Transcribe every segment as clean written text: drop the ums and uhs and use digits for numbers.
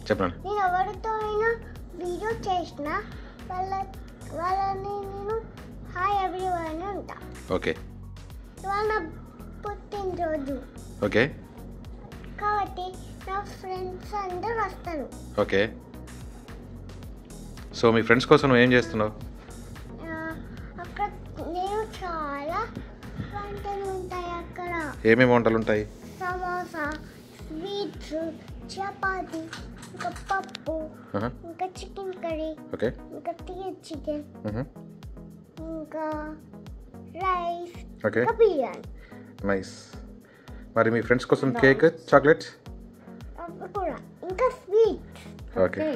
చెప్పండి. నేను ఎవరితో అయినా వీడియో చేసిన వాళ్ళని నేను హాయ్ ఎవ్రీవన్ అని ఉంటా. ఓకే. ఇవాళ నా పుట్టినరోజు. ఓకే. కాబట్టి నా ఫ్రెండ్స్ అందరూ వస్తారు. ఓకే. సో మీ ఫ్రెండ్స్ కోసం నువ్వు ఏం చేస్తున్నావు? అక్కడ నేను చాలా వంటలు ఉంటాయి. అక్కడ ఏమేమి వంటలు ఉంటాయి? సమోసా, స్వీట్స్, చపాతి, ఇంకా పప్పు, ఇంకా చికెన్ కర్రీ, ఓకే, ఇంకా చికెన్, ఇంకా రైస్, ఓకే, ఇంకా బిర్యానీ. నైస్. మరి మీ ఫ్రెండ్స్ కోసం కేక్, చాక్లెట్స్ కూడా, ఇంకా sweets, okay,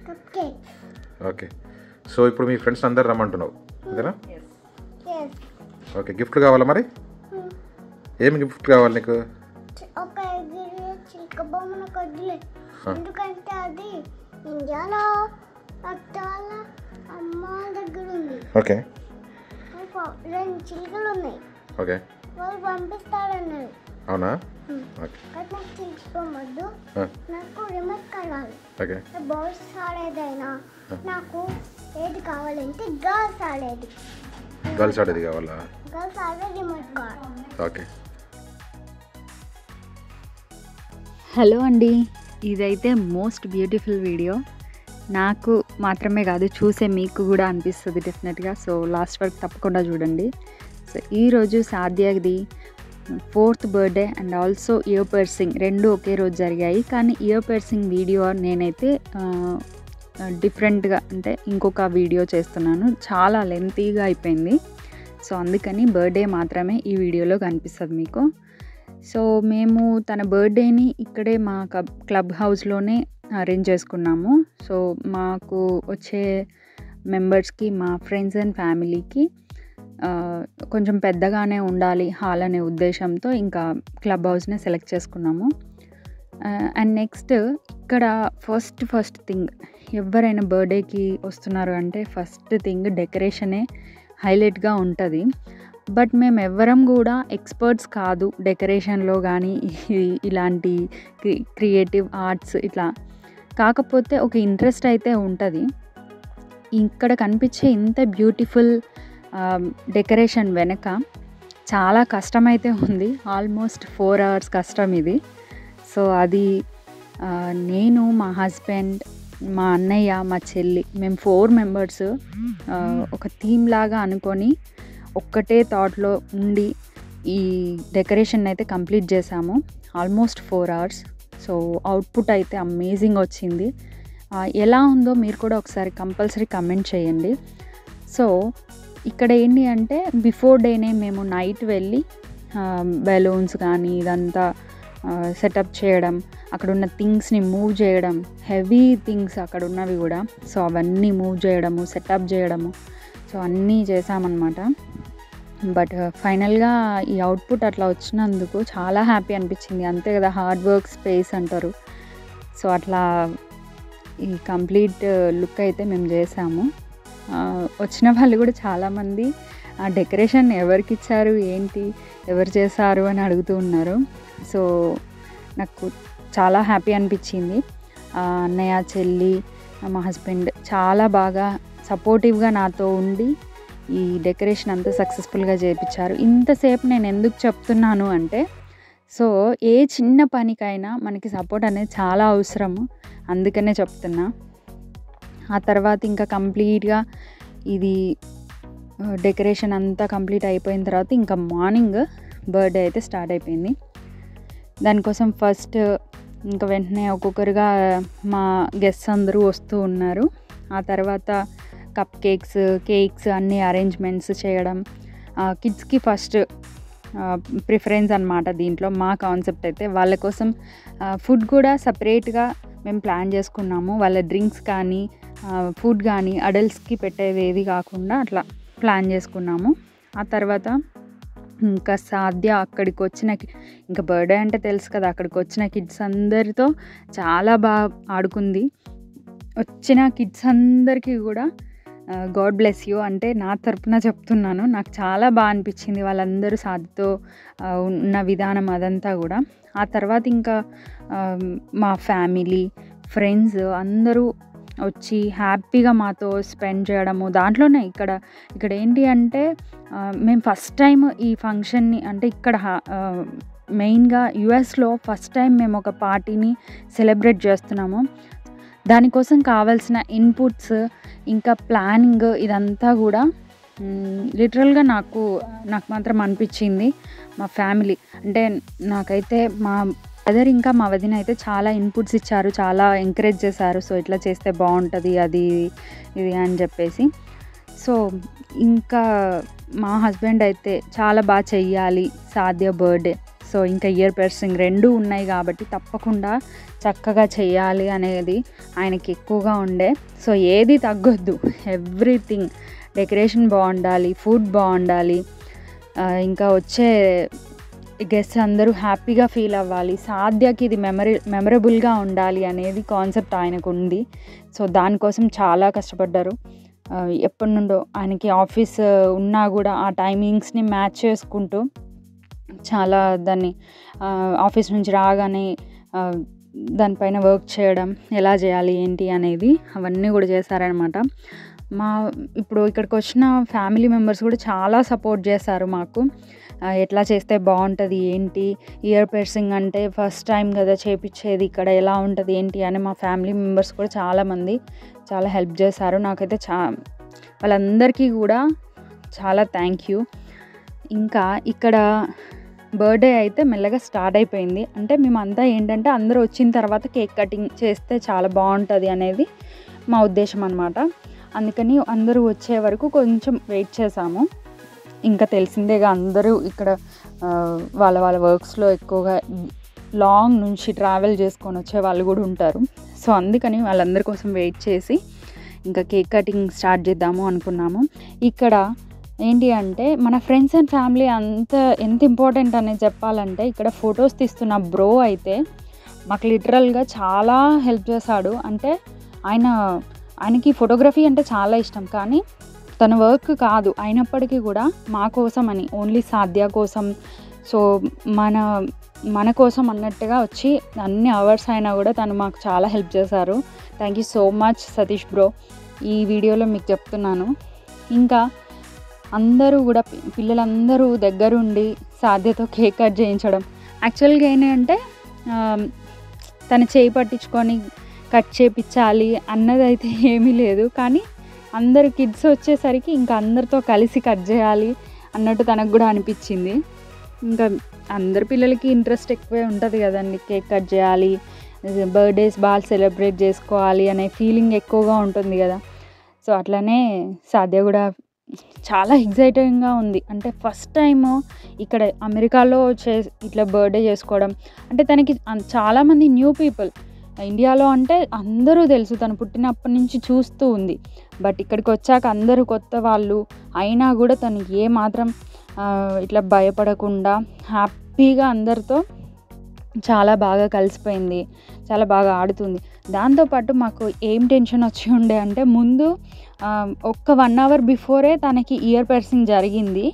cup cakes. Okay. So ఇప్పుడు మీ ఫ్రెండ్స్ అందరు రమ్మంటున్నావు అంతేనా? ఓకే. గిఫ్ట్ కావాలా మరి? ఏమి గిఫ్ట్ కావాలి నీకు? ఒక ఎగిరే చిలుక బొమ్మను కొద్దిలే, ఎందుకంటే అది ఇండియాలో అత్త వాళ్ళ అమ్మ దగ్గర ఉంది. ఓకే. 2 చిలుకలు ఉన్నాయి. ఓకే. వాళ్ళు పంపిస్తారన్నారు. అవునా? ఓకే. నాకు చిలుక బొమ్మద్దు, నాకు రిమోట్ కావాలి. ఓకే. బాయ్స్ ఆడేదైనా నాకు ఏది కావాలంటే గర్ల్స్ ఆడేది. గర్ల్స్ ఆడేది కావాలా? గర్ల్స్ ఆడే రిమోట్ కావాలి. ఓకే. హలో అండి, ఇదైతే మోస్ట్ బ్యూటిఫుల్ వీడియో. నాకు మాత్రమే కాదు, చూసే మీకు కూడా అనిపిస్తుంది డెఫినెట్గా. సో లాస్ట్ వరకు తప్పకుండా చూడండి. సో ఈరోజు సాధ్యది 4th birthday and also year పర్సింగ్ 2 ఒకే రోజు జరిగాయి. కానీ ఇయర్ పర్సింగ్ వీడియో నేనైతే డిఫరెంట్గా అంటే ఇంకొక వీడియో చేస్తున్నాను. చాలా లెంతీగా అయిపోయింది. సో అందుకని బర్త్డే మాత్రమే ఈ వీడియోలో కనిపిస్తుంది మీకు. సో మేము తన బర్త్డేని ఇక్కడే మా క్లబ్ హౌస్లోనే అరేంజ్ చేసుకున్నాము. సో మాకు వచ్చే మెంబర్స్కి, మా ఫ్రెండ్స్ అండ్ ఫ్యామిలీకి కొంచెం పెద్దగానే ఉండాలి హాల్ అనే ఉద్దేశంతో ఇంకా క్లబ్ హౌస్నే సెలెక్ట్ చేసుకున్నాము. అండ్ నెక్స్ట్ ఇక్కడ ఫస్ట్ థింగ్, ఎవరైనా బర్త్డేకి వస్తున్నారు అంటే ఫస్ట్ థింగ్ డెకరేషనే హైలైట్గా ఉంటుంది. బట్ మేము ఎవ్వరం కూడా ఎక్స్పర్ట్స్ కాదు డెకరేషన్లో కానీ ఇలాంటి క్రియేటివ్ ఆర్ట్స్ ఇట్లా. కాకపోతే ఒక ఇంట్రెస్ట్ అయితే ఉంటుంది. ఇక్కడ కనిపించే ఇంత బ్యూటిఫుల్ డెకరేషన్ వెనక చాలా కష్టమైతే ఉంది. ఆల్మోస్ట్ 4 hours కష్టం ఇది. సో అది నేను, మా హస్బెండ్, మా అన్నయ్య, మా చెల్లి, మేము 4 members ఒక థీమ్ లాగా అనుకొని ఒక్కటే థాట్లో ఉండి ఈ డెకరేషన్ అయితే కంప్లీట్ చేసాము. Almost 4 hours. సో అవుట్పుట్ అయితే అమేజింగ్ వచ్చింది. ఎలా ఉందో మీరు కూడా ఒకసారి కంపల్సరీ కమెంట్ చేయండి. సో ఇక్కడ ఏంటి అంటే బిఫోర్ డేనే మేము నైట్ వెళ్ళి బెలూన్స్ కానీ ఇదంతా సెటప్ చేయడం, అక్కడ ఉన్న థింగ్స్ని మూవ్ చేయడం, హెవీ థింగ్స్ అక్కడ ఉన్నవి కూడా, సో అవన్నీ మూవ్ చేయడము, సెటప్ చేయడము, సో అన్నీ చేసామన్నమాట. బట్ ఫైనల్గా ఈ అవుట్పుట్ అట్లా వచ్చినందుకు చాలా హ్యాపీ అనిపించింది. అంతే కదా, హార్డ్ వర్క్ స్పేస్ అంటారు. సో అట్లా ఈ కంప్లీట్ లుక్ అయితే మేము చేసాము. వచ్చిన వాళ్ళు కూడా చాలామంది ఆ డెకరేషన్ ఎవరికి ఇచ్చారు, ఏంటి, ఎవరు చేశారు అని అడుగుతూ ఉన్నారు. సో నాకు చాలా హ్యాపీ అనిపించింది. అన్నయ్య, చెల్లి, మా హస్బెండ్ చాలా బాగా సపోర్టివ్గా నాతో ఉండి ఈ డెకరేషన్ అంతా సక్సెస్ఫుల్గా చేయించారు. ఇంతసేపు నేను ఎందుకు చెప్తున్నాను అంటే, సో ఏ చిన్న పనికైనా మనకి సపోర్ట్ అనేది చాలా అవసరము, అందుకనే చెప్తున్నా. ఆ తర్వాత ఇంకా కంప్లీట్గా ఇది డెకరేషన్ అంతా కంప్లీట్ అయిపోయిన తర్వాత ఇంకా మార్నింగ్ బర్త్డే అయితే స్టార్ట్ అయిపోయింది. దానికోసం ఫస్ట్ ఇంకా వెంటనే ఒక్కొక్కరుగా మా గెస్ట్స్ అందరూ వస్తూ ఉన్నారు. ఆ తర్వాత కప్ కేక్స్ అన్నీ అరేంజ్మెంట్స్ చేయడం. కిడ్స్కి ఫస్ట్ ప్రిఫరెన్స్ అన్నమాట. దీంట్లో మా కాన్సెప్ట్ అయితే వాళ్ళ కోసం ఫుడ్ కూడా సపరేట్గా మేము ప్లాన్ చేసుకున్నాము. వాళ్ళ డ్రింక్స్ కానీ ఫుడ్ కానీ అడల్ట్స్కి పెట్టేది కాకుండా అట్లా ప్లాన్ చేసుకున్నాము. ఆ తర్వాత ఇంకా సాధ్య అక్కడికి వచ్చిన, ఇంకా బర్త్డే అంటే తెలుసు కదా, అక్కడికి వచ్చిన కిడ్స్ అందరితో చాలా బాగా ఆడుకుంది. వచ్చిన కిడ్స్ అందరికీ కూడా గాడ్ బ్లెస్ యూ అంటే నా తరపున చెప్తున్నాను. నాకు చాలా బాగా అనిపించింది వాళ్ళందరూ సాధ్యతో ఉన్న విధానం అదంతా కూడా. ఆ తర్వాత ఇంకా మా ఫ్యామిలీ, ఫ్రెండ్స్ అందరూ వచ్చి హ్యాపీగా మాతో స్పెండ్ చేయడము. దాంట్లోనే ఇక్కడ ఏంటి అంటే మేము ఫస్ట్ టైం ఈ ఫంక్షన్ని అంటే ఇక్కడ మెయిన్గా యుఎస్లో ఫస్ట్ టైం మేము ఒక పార్టీని సెలబ్రేట్ చేస్తున్నాము. దానికోసం కావాల్సిన ఇన్పుట్స్ ఇంకా ప్లానింగ్ ఇదంతా కూడా లిటరల్గా నాకు మాత్రం అనిపించింది. మా ఫ్యామిలీ అంటే నాకైతే మా బ్రదర్ ఇంకా మా వదిన అయితే చాలా ఇన్పుట్స్ ఇచ్చారు, చాలా ఎంకరేజ్ చేశారు. సో ఇట్లా చేస్తే బాగుంటుంది అది ఇది అని చెప్పేసి. సో ఇంకా మా హస్బెండ్ అయితే చాలా బాగా చెయ్యాలి సాధ్య బర్త్డే, సో ఇంకా ఇయర్ పర్సింగ్ 2 ఉన్నాయి కాబట్టి తప్పకుండా చక్కగా చెయ్యాలి అనేది ఆయనకి ఎక్కువగా ఉండే. సో ఏది తగ్గొద్దు, ఎవ్రీథింగ్, డెకరేషన్ బాగుండాలి, ఫుడ్ బాగుండాలి, ఇంకా వచ్చే గెస్ట్స్ అందరూ హ్యాపీగా ఫీల్ అవ్వాలి, సాధ్యకి ఇది మెమరబుల్గా ఉండాలి అనేది కాన్సెప్ట్ ఆయనకు ఉంది. సో దానికోసం చాలా కష్టపడ్డారు. ఎప్పటి నుండో ఆయనకి ఆఫీస్ ఉన్నా కూడా ఆ టైమింగ్స్ని మ్యాచ్ చేసుకుంటూ చాలా దాన్ని ఆఫీస్ నుంచి రాగానే దానిపైన వర్క్ చేయడం, ఎలా చేయాలి ఏంటి అనేది అవన్నీ కూడా చేశారనమాట. ఇప్పుడు ఇక్కడికి వచ్చిన ఫ్యామిలీ మెంబర్స్ కూడా చాలా సపోర్ట్ చేశారు మాకు. ఎట్లా చేస్తే బాగుంటుంది ఏంటి, ఇయర్ పర్సింగ్ అంటే ఫస్ట్ టైం కదా చేపించేది, ఇక్కడ ఎలా ఉంటుంది ఏంటి అని మా ఫ్యామిలీ మెంబర్స్ కూడా చాలామంది చాలా హెల్ప్ చేశారు. నాకైతే వాళ్ళందరికీ కూడా చాలా థ్యాంక్ యూ. ఇంకా ఇక్కడ బర్త్డే అయితే మెల్లగా స్టార్ట్ అయిపోయింది. అంటే మేమంతా ఏంటంటే అందరూ వచ్చిన తర్వాత కేక్ కటింగ్ చేస్తే చాలా బాగుంటుంది అనేది మా ఉద్దేశం అనమాట. అందుకని అందరూ వచ్చే వరకు కొంచెం వెయిట్ చేసాము. ఇంకా తెలిసిందేగా అందరూ ఇక్కడ వాళ్ళ వర్క్స్లో ఎక్కువగా లాంగ్ నుంచి ట్రావెల్ చేసుకొని వచ్చే వాళ్ళు కూడా ఉంటారు. సో అందుకని వాళ్ళందరి కోసం వెయిట్ చేసి ఇంకా కేక్ కటింగ్ స్టార్ట్ చేద్దాము అనుకున్నాము. ఇక్కడ ఏంటి అంటే మన ఫ్రెండ్స్ అండ్ ఫ్యామిలీ ఎంత ఇంపార్టెంట్ అనేది చెప్పాలంటే, ఇక్కడ ఫొటోస్ తీస్తున్న బ్రో అయితే మాకు లిటరల్గా చాలా హెల్ప్ చేశాడు. అంటే ఆయనకి ఫోటోగ్రఫీ అంటే చాలా ఇష్టం, కానీ తన వర్క్ కాదు అయినప్పటికీ కూడా మా కోసం అని, ఓన్లీ సాధ్య కోసం, సో మన కోసం అన్నట్టుగా వచ్చి అన్ని అవర్స్ అయినా కూడా తను మాకు చాలా హెల్ప్ చేశారు. Thank you so much Satish bro, ఈ వీడియోలో మీకు చెప్తున్నాను. ఇంకా అందరూ కూడా పిల్లలందరూ దగ్గరుండి సాధ్యతో కేక్ కట్ చేయించడం. యాక్చువల్గా ఏంటంటే తన చేయి పట్టించుకొని కట్ చేయించాలి అన్నదైతే ఏమీ లేదు, కానీ అందరు కిడ్స్ వచ్చేసరికి ఇంకా అందరితో కలిసి కట్ చేయాలి అన్నట్టు తనకు కూడా అనిపించింది. ఇంకా అందరి పిల్లలకి ఇంట్రెస్ట్ ఎక్కువే ఉంటుంది కదండి, కేక్ కట్ చేయాలి, బర్త్డేస్ బాగా సెలబ్రేట్ చేసుకోవాలి అనే ఫీలింగ్ ఎక్కువగా ఉంటుంది కదా. సో అట్లనే సాధ్య కూడా చాలా ఎగ్జైటింగ్గా ఉంది. అంటే ఫస్ట్ టైము ఇక్కడ అమెరికాలో ఇట్లా బర్త్డే చేసుకోవడం అంటే తనకి చాలామంది న్యూ పీపుల్. ఇండియాలో అంటే అందరూ తెలుసు, తను పుట్టినప్పటి నుంచి చూస్తూ ఉంది. బట్ ఇక్కడికి వచ్చాక అందరూ కొత్త వాళ్ళు అయినా కూడా తను ఏమాత్రం ఇట్లా భయపడకుండా హ్యాపీగా అందరితో చాలా బాగా కలిసిపోయింది, చాలా బాగా ఆడుతుంది. దాంతోపాటు మాకు ఏం టెన్షన్ వచ్చి ఉండే అంటే, ముందు ఒక్క 1 అవర్ బిఫోరే తనకి ఇయర్ పర్సింగ్ జరిగింది.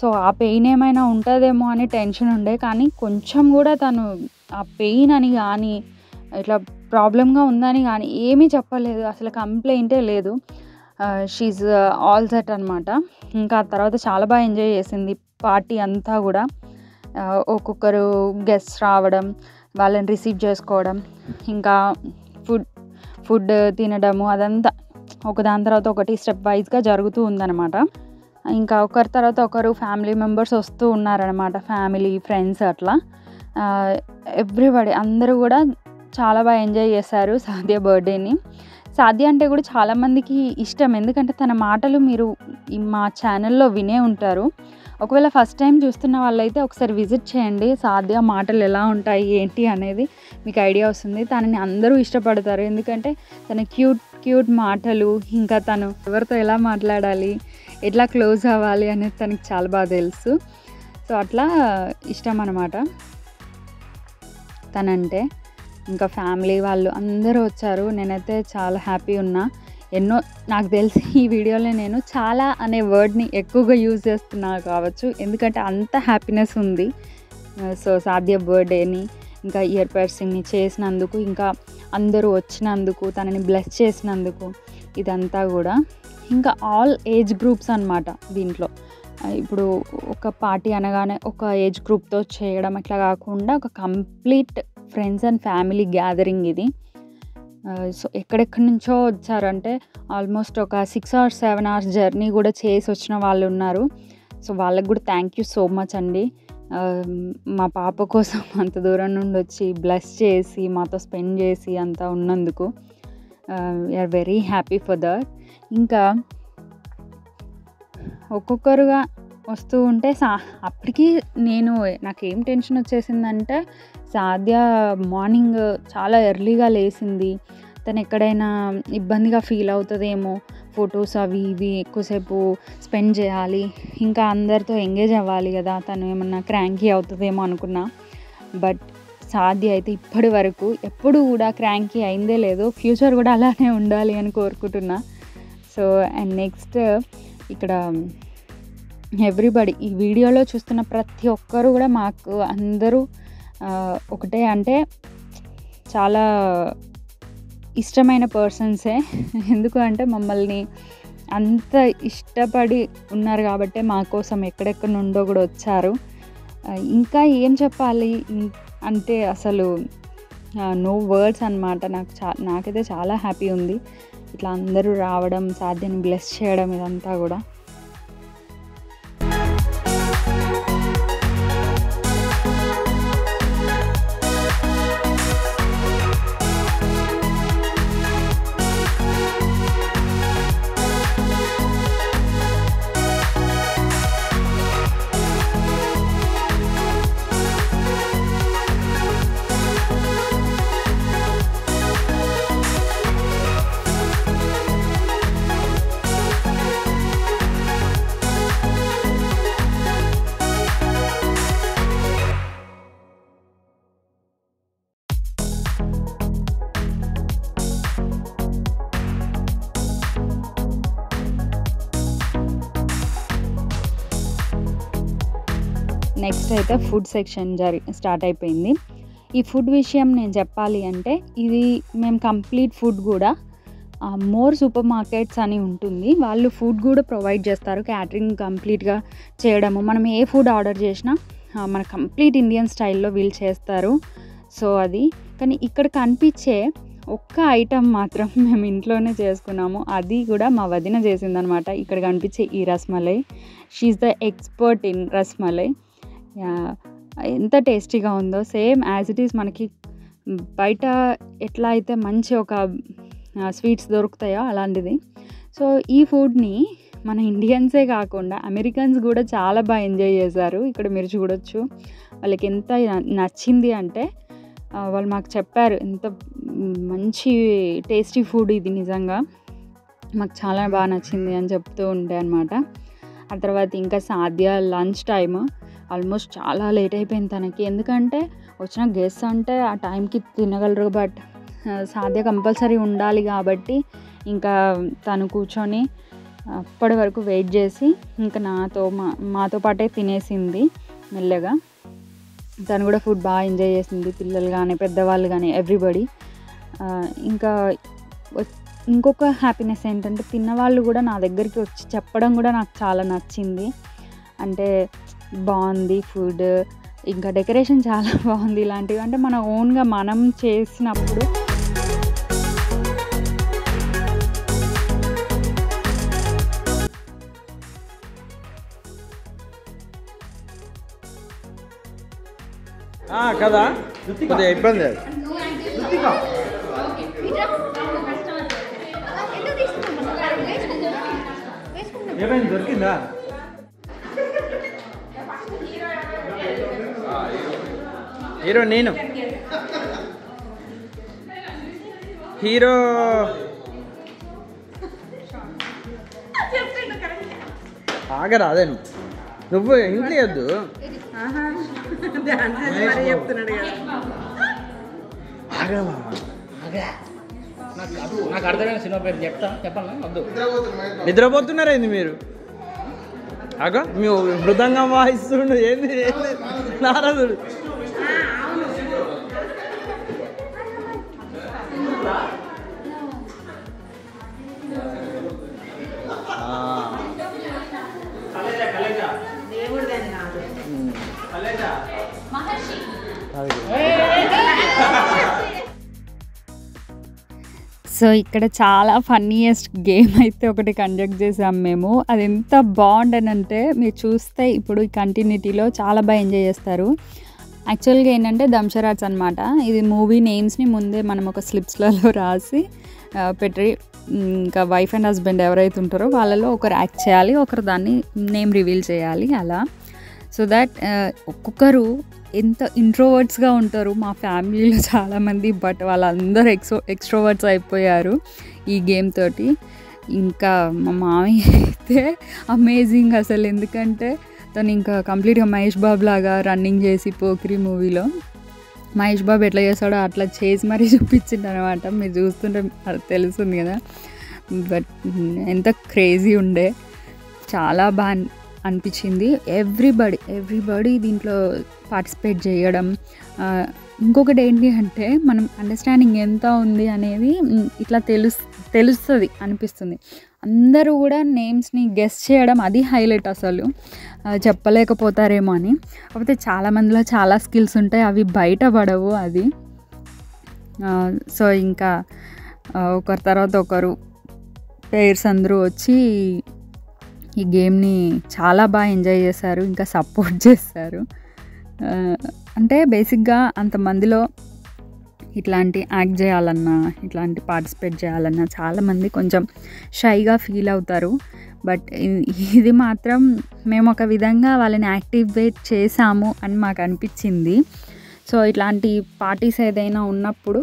సో ఆ పెయిన్ ఏమైనా ఉంటుందేమో అని టెన్షన్ ఉండే, కానీ కొంచెం కూడా తను ఆ పెయిన్ అని కానీ ఇట్లా ప్రాబ్లంగా ఉందని కానీ ఏమీ చెప్పలేదు, అసలు కంప్లైంటే లేదు. షీజ్ ఆల్ సెట్ అనమాట. ఇంకా తర్వాత చాలా బాగా ఎంజాయ్ చేసింది పార్టీ అంతా కూడా. ఒక్కొక్కరు గెస్ట్ రావడం, వాళ్ళని రిసీవ్ చేసుకోవడం, ఇంకా ఫుడ్ తినడము, అదంతా ఒకదాని తర్వాత ఒకటి స్టెప్ వైజ్గా జరుగుతూ ఉందన్నమాట. ఇంకా ఒకరి తర్వాత ఒకరు ఫ్యామిలీ మెంబర్స్ వస్తూ ఉన్నారనమాట, ఫ్యామిలీ ఫ్రెండ్స్ అట్లా ఎవ్రీబడి అందరూ కూడా చాలా బాగా ఎంజాయ్ చేశారు సాధ్య బర్త్డేని. సాధ్య అంటే కూడా చాలామందికి ఇష్టం, ఎందుకంటే తన మాటలు మీరు మా ఛానల్లో వినే ఉంటారు. ఒకవేళ ఫస్ట్ టైం చూస్తున్న వాళ్ళైతే ఒకసారి విజిట్ చేయండి, సాధ్య మాటలు ఎలా ఉంటాయి ఏంటి అనేది మీకు ఐడియా వస్తుంది. తనని అందరూ ఇష్టపడతారు, ఎందుకంటే తన క్యూట్ మాటలు, ఇంకా తను ఎవరితో ఎలా మాట్లాడాలి, ఎట్లా క్లోజ్ అవ్వాలి అనేది తనకి చాలా బాగా తెలుసు. సో అట్లా ఇష్టం అన్నమాట తనంటే. ఇంకా ఫ్యామిలీ వాళ్ళు అందరూ వచ్చారు, నేనైతే చాలా హ్యాపీ ఉన్నా. నాకు తెలిసి ఈ వీడియోలో నేను చాలా అనే వర్డ్ని ఎక్కువగా యూజ్ చేస్తున్నా కావచ్చు, ఎందుకంటే అంత హ్యాపీనెస్ ఉంది. సో సాధ్య బర్త్డేని ఇంకా ఇయర్ పర్సింగ్ని చేసినందుకు, ఇంకా అందరూ వచ్చినందుకు, తనని బ్లెస్ చేసినందుకు ఇదంతా కూడా. ఇంకా ఆల్ ఏజ్ గ్రూప్స్ అన్నమాట దీంట్లో. ఇప్పుడు ఒక పార్టీ అనగానే ఒక ఏజ్ గ్రూప్తో చేయడం అట్లా కాకుండా ఒక complete friends and family gathering ఇది. సో ఎక్కడెక్కడి నుంచో వచ్చారంటే ఆల్మోస్ట్ ఒక 6 or 7 hours జర్నీ కూడా చేసి వచ్చిన వాళ్ళు ఉన్నారు. సో వాళ్ళకి కూడా థ్యాంక్ యూ సో మచ్ అండి. మా పాప కోసం అంత దూరం నుండి వచ్చి బ్లెస్ చేసి మాతో స్పెండ్ చేసి అంతా ఉన్నందుకు we're very happy for that. ఇంకా ఒక్కొక్కరుగా వస్తూ ఉంటే అప్పటికి నాకేం టెన్షన్ వచ్చేసిందంటే, సాధ్య మార్నింగ్ చాలా ఎర్లీగా లేచింది. తను ఎక్కడైనా ఇబ్బందిగా ఫీల్ అవుతుందేమో, ఫొటోస్ అవి ఇవి ఎక్కువసేపు స్పెండ్ చేయాలి, ఇంకా అందరితో ఎంగేజ్ అవ్వాలి కదా, తను ఏమన్నా క్రాంకీ అవుతుందేమో అనుకున్నా. బట్ సాధ్య అయితే ఇప్పటి వరకు ఎప్పుడు కూడా క్రాంకీ అయిందే లేదు. ఫ్యూచర్ కూడా అలానే ఉండాలి అని కోరుకుంటున్నా. సో అండ్ నెక్స్ట్ ఇక్కడ ఎవ్రీబడి ఈ వీడియోలో చూస్తున్న ప్రతి ఒక్కరు కూడా మాకు అందరూ ఒకటే, అంటే చాలా ఇష్టమైన పర్సన్సే. ఎందుకు అంటే మమ్మల్ని అంత ఇష్టపడి ఉన్నారు కాబట్టి మా కోసం ఎక్కడెక్కడ నుండో కూడా వచ్చారు. ఇంకా ఏం చెప్పాలి అంటే అసలు నో వర్డ్స్ అన్నమాట. నాకైతే చాలా హ్యాపీ ఉంది ఇట్లా అందరూ రావడం, సాధ్యని బ్లెస్ చేయడం, ఇదంతా కూడా. నెక్స్ట్ అయితే ఫుడ్ సెక్షన్ స్టార్ట్ అయిపోయింది. ఈ ఫుడ్ విషయం నేను చెప్పాలి అంటే, ఇది మేము కంప్లీట్ ఫుడ్ కూడా మోర్ సూపర్ మార్కెట్స్ అని ఉంటుంది, వాళ్ళు ఫుడ్ కూడా ప్రొవైడ్ చేస్తారు. క్యాటరింగ్ కంప్లీట్గా చేయడము, మనం ఏ ఫుడ్ ఆర్డర్ చేసినా మన కంప్లీట్ ఇండియన్ స్టైల్లో వీళ్ళు చేస్తారు. సో అది కానీ ఇక్కడ కనిపించే ఒక్క ఐటమ్ మాత్రం మేము ఇంట్లోనే చేసుకున్నాము. అది కూడా మా వదిన చేసిందనమాట. ఇక్కడ కనిపించే ఈ rasmalai, she is the expert in rasmalai. ఎంత టేస్టీగా ఉందో, సేమ్ యాజ్ ఇట్ ఈస్ మనకి బయట ఎట్లా అయితే మంచి ఒక స్వీట్స్ దొరుకుతాయో అలాంటిది. సో ఈ ఫుడ్ని మన ఇండియన్సే కాకుండా అమెరికన్స్ కూడా చాలా బాగా ఎంజాయ్ చేశారు. ఇక్కడ మీరు చూడొచ్చు వాళ్ళకి ఎంత నచ్చింది అంటే, వాళ్ళు మాకు చెప్పారు ఎంత మంచి టేస్టీ ఫుడ్ ఇది, నిజంగా మాకు చాలా బాగా నచ్చింది అని చెప్తూ ఉండే అనమాట. ఆ తర్వాత ఇంకా సాధ్య లంచ్ టైమ్ ఆల్మోస్ట్ చాలా లేట్ అయిపోయింది తనకి. ఎందుకంటే వచ్చిన గెస్ట్ అంటే ఆ టైంకి తినగలరు, బట్ సాధ్య కంపల్సరీ ఉండాలి కాబట్టి ఇంకా తను కూర్చొని అప్పటి వరకు వెయిట్ చేసి ఇంకా మాతో పాటే తినేసింది మెల్లగా. తను కూడా ఫుడ్ బాగా ఎంజాయ్ చేసింది, పిల్లలు కానీ పెద్దవాళ్ళు కానీ ఎవ్రీబడి. ఇంకా ఇంకొక హ్యాపీనెస్ ఏంటంటే, తిన్నవాళ్ళు కూడా నా దగ్గరికి వచ్చి చెప్పడం కూడా నాకు చాలా నచ్చింది. అంటే బాగుంది ఫుడ్, ఇంకా డెకరేషన్ చాలా బాగుంది, ఇలాంటివి అంటే మన ఓన్గా మనం చేసినప్పుడు కదా కొద్దిగా ఇబ్బంది. ఏమైంది, దొరికిందా? హీరో నేను, హీరో ఆగరా అదే నువ్వు ఇంట్లో వద్దు. నాకు అర్థమైన సినిమా పేరు చెప్పాలా వద్దు. నిద్రపోతున్నారా ఏంది మీరు? అగో మీ మృదంగం వాయిస్తుండు ఏంది నారదుడు. సో ఇక్కడ చాలా ఫన్నీయెస్ట్ గేమ్ అయితే ఒకటి కండక్ట్ చేసాం మేము. అది ఎంత బాగుండనంటే మీరు చూస్తే ఇప్పుడు ఈ కంటిన్యూటీలో చాలా బాగా ఎంజాయ్ చేస్తారు. యాక్చువల్గా ఏంటంటే దంషరాట్స్ అనమాట. ఇది మూవీ నేమ్స్ని ముందే మనం ఒక స్లిప్స్లలో రాసి పెట్టి ఇంకా వైఫ్ అండ్ హస్బెండ్ ఎవరైతే ఉంటారో వాళ్ళలో ఒకరు యాక్ట్ చేయాలి, ఒకరు దాన్ని నేమ్ రివీల్ చేయాలి అలా. సో దట్ ఒక్కొక్కరు ఎంత ఇంట్రోవర్ట్స్గా ఉంటారు మా ఫ్యామిలీలో చాలామంది, బట్ వాళ్ళందరూ ఎక్స్ట్రోవర్ట్స్ అయిపోయారు ఈ గేమ్ తోటి. ఇంకా మా మామయ్య అయితే అమేజింగ్ అసలు, ఎందుకంటే తను ఇంకా కంప్లీట్గా మహేష్ బాబు లాగా రన్నింగ్ చేసి పోకిరి మూవీలో మహేష్ బాబు ఎట్లా చేస్తాడో అట్లా చేసి మరీ చూపించింది అనమాట. మీరు చూస్తుంటే తెలుస్తుంది కదా, బట్ ఎంత క్రేజీ ఉండే, చాలా బాగా అనిపించింది. ఎవ్రీబడి దీంట్లో పార్టిసిపేట్ చేయడం. ఇంకొకటి ఏంటి అంటే మనం అండర్స్టాండింగ్ ఎంత ఉంది అనేది ఇట్లా తెలుస్తుంది అనిపిస్తుంది. అందరూ కూడా నేమ్స్ని గెస్ చేయడం, అది హైలైట్ అసలు. చెప్పలేకపోతారేమో అని. కాకపోతే చాలామందిలో చాలా స్కిల్స్ ఉంటాయి, అవి బయటపడవు అది. సో ఇంకా ఒకరి తర్వాత ఒకరు పేర్స్ అందరూ వచ్చి ఈ గేమ్ని చాలా బాగా ఎంజాయ్ చేశారు, ఇంకా సపోర్ట్ చేస్తారు. అంటే బేసిక్గా అంతమందిలో ఇట్లాంటి యాక్ట్ చేయాలన్నా, ఇట్లాంటి పార్టిసిపేట్ చేయాలన్నా చాలామంది కొంచెం షైగా ఫీల్ అవుతారు. బట్ ఇది మాత్రం మేము ఒక విధంగా వాళ్ళని యాక్టివేట్ చేసాము అని మాకు అనిపించింది. సో ఇట్లాంటి పార్టీస్ ఏదైనా ఉన్నప్పుడు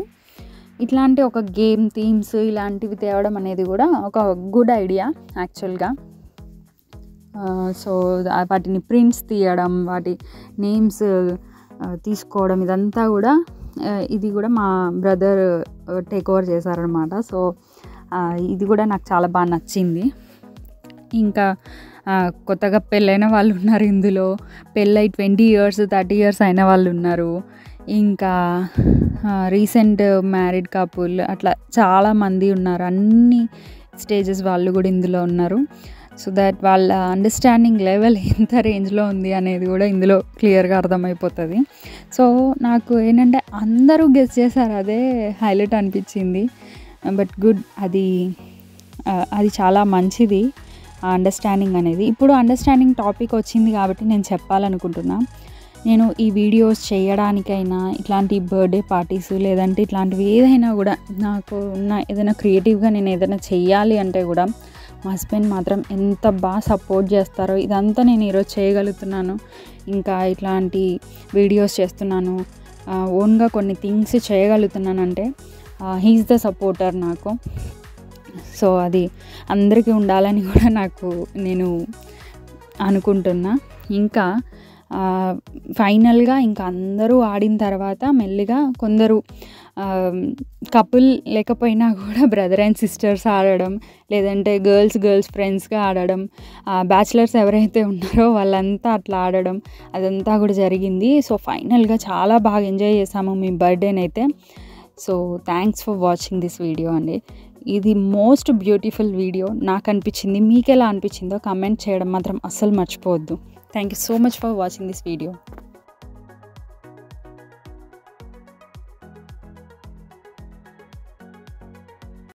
ఇట్లాంటి ఒక గేమ్ థీమ్స్ ఇలాంటివి తేవడం అనేది కూడా ఒక గుడ్ ఐడియా యాక్చువల్గా. సో వాటిని ప్రింట్స్ తీయడం, వాటి నేమ్స్ తీసుకోవడం, ఇదంతా కూడా ఇది కూడా మా బ్రదర్ టేక్ ఓవర్ చేశారనమాట. సో ఇది కూడా నాకు చాలా బాగా నచ్చింది. ఇంకా కొత్తగా పెళ్ళైన వాళ్ళు ఉన్నారు ఇందులో, పెళ్ళై 20 years 30 years అయిన వాళ్ళు ఉన్నారు, ఇంకా రీసెంట్ మ్యారీడ్ కపుల్, అట్లా చాలామంది ఉన్నారు. అన్ని స్టేజెస్ వాళ్ళు కూడా ఇందులో ఉన్నారు. సో దట్ వాళ్ళ అండర్స్టాండింగ్ లెవెల్ ఎంత రేంజ్లో ఉంది అనేది కూడా ఇందులో క్లియర్గా అర్థమైపోతుంది. సో నాకు ఏంటంటే అందరూ గెస్ చేశారు, అదే హైలైట్ అనిపించింది. బట్ గుడ్, అది చాలా మంచిది ఆ అండర్స్టాండింగ్ అనేది. ఇప్పుడు అండర్స్టాండింగ్ టాపిక్ వచ్చింది కాబట్టి నేను చెప్పాలనుకుంటున్నా. నేను ఈ వీడియోస్ చేయడానికైనా, ఇట్లాంటి బర్త్డే పార్టీస్ లేదంటే ఇట్లాంటివి ఏదైనా కూడా నాకు ఉన్న ఏదైనా క్రియేటివ్గా నేను ఏదైనా చెయ్యాలి అంటే కూడా మా హస్బెండ్ మాత్రం ఎంత బాగా సపోర్ట్ చేస్తారో. ఇదంతా నేను ఈరోజు చేయగలుగుతున్నాను, ఇంకా ఇట్లాంటి వీడియోస్ చేస్తున్నాను, ఓన్గా కొన్ని థింగ్స్ చేయగలుగుతున్నానంటే హీఈస్ ద సపోర్టర్ నాకు. సో అది అందరికీ ఉండాలని కూడా నేను అనుకుంటున్నా. ఇంకా ఫైనల్గా ఇంకా అందరూ ఆడిన తర్వాత మెల్లిగా కొందరు కపుల్ లేకపోయినా కూడా బ్రదర్ అండ్ సిస్టర్స్ ఆడడం, లేదంటే గర్ల్స్ ఫ్రెండ్స్గా ఆడడం, బ్యాచిలర్స్ ఎవరైతే ఉన్నారో వాళ్ళంతా అట్లా ఆడడం, అదంతా కూడా జరిగింది. సో ఫైనల్గా చాలా బాగా ఎంజాయ్ చేసాము మీ బర్త్డేనైతే. So thanks for watching this video అండి. ఇది మోస్ట్ బ్యూటిఫుల్ వీడియో నాకు అనిపించింది. మీకు ఎలా అనిపించిందో కామెంట్ చేయడం మాత్రం అస్సలు మర్చిపోవద్దు. Thank you so much for watching this video.